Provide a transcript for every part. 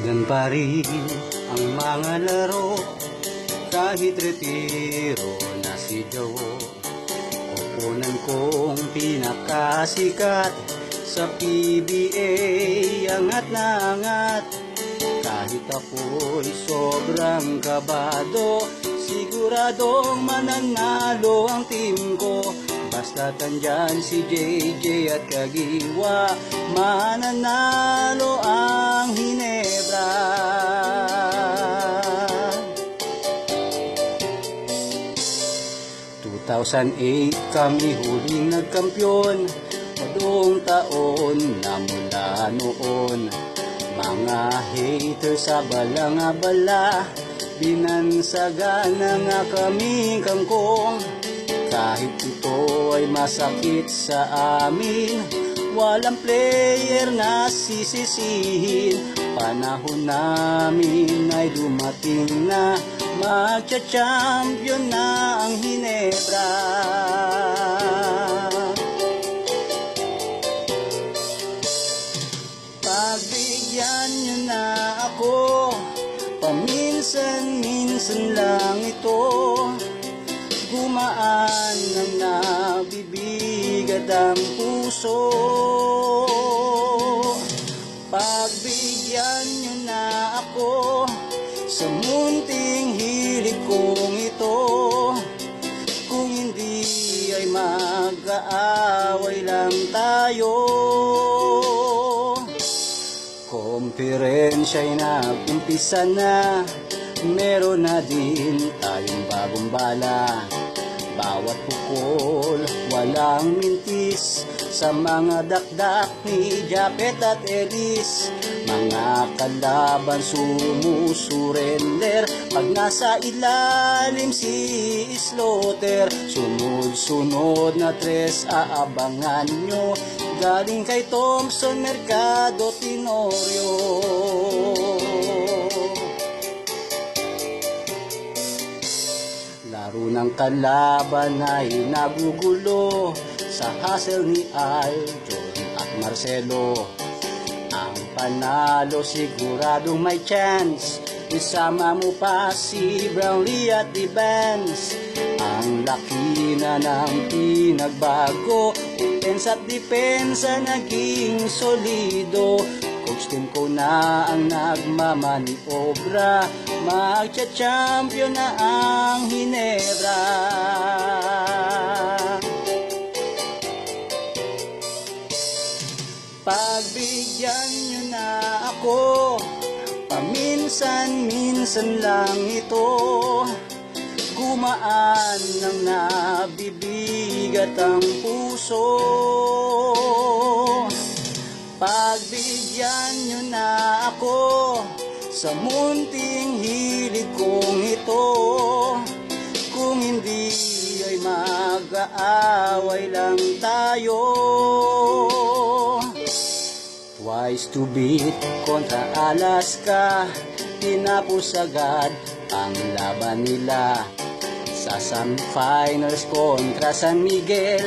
Hanggang pa rin ang mga laro, kahit retiro na si Joe. Kukunan kong pinakasikat sa PBA, angat na angat. Kahit ako'y sobrang kabado, siguradong mananalo ang team ko. Basta tandyan si JJ at Kagiwa, mananalo ang Ginebra. 2008 kami huling nagkampiyon, madung taon na mula noon. Mga haters sa balangabala, binansagan na nga kaming kangkong. Kahit ito ay masakit sa amin, walang player na sisisihin. Panahon namin ay dumating na, magcha-champion na ang Ginebra. Pagbigyan niyo na ako, paminsan-minsan lang ito. Gumaan ng nabibigat ang puso. Pagbigyan niyo na ako sa munting hilig kong ito. Kung hindi ay mag-aaway lang tayo. Komperensya'y nag-umpisa na, meron na din tayong bagong bala. Bawat pukol, walang mintis, sa mga dakdak ni Japet at Ellis. Mga kalaban sumusurrender, pag nasa ilalim si Slaughter. Sunod-sunod na tres aabangan nyo, galing kay Thompson, Mercado, Tenorio. Laro ng kalaban ay nagugulo sa hustle ni Aljon at Marcelo. Ang panalo siguradong may chance, isama mo pa si Brownlee at Evans. Ang laki na ng pinagbago, offense at depensa naging solido. Coach team ko na ang nagmamaniobra, magcha-champion na ang Ginebra. Pagbigyan nyo na ako, paminsan-minsan lang ito. Gumaan ng nabibigat ang puso. Pagbigyan nyo na ako sa munting hilig kong ito. Kung hindi ay mag-aaway lang tayo. Twice to beat kontra Alaska, tinapos agad ang laban nila. Sa semifinals kontra San Miguel,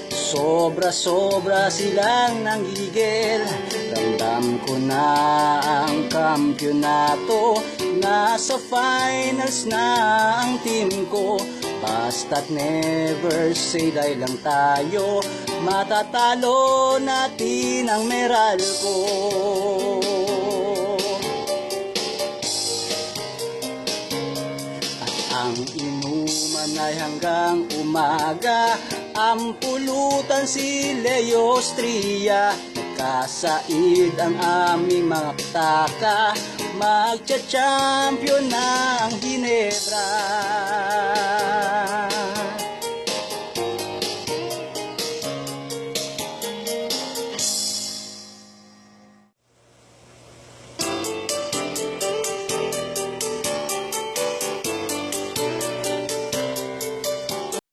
sobra-sobra silang nanggigil. Ramdam ko na ang kampyonato, nasa finals na ang team ko. Basta't never say die lang tayo, matatalo natin ang Meralco. At ang inuman ay hanggang umaga, ang pulutan si Leo Stria. Kasaid ang aming mga ptaka, magcha-champion na ang Ginebra.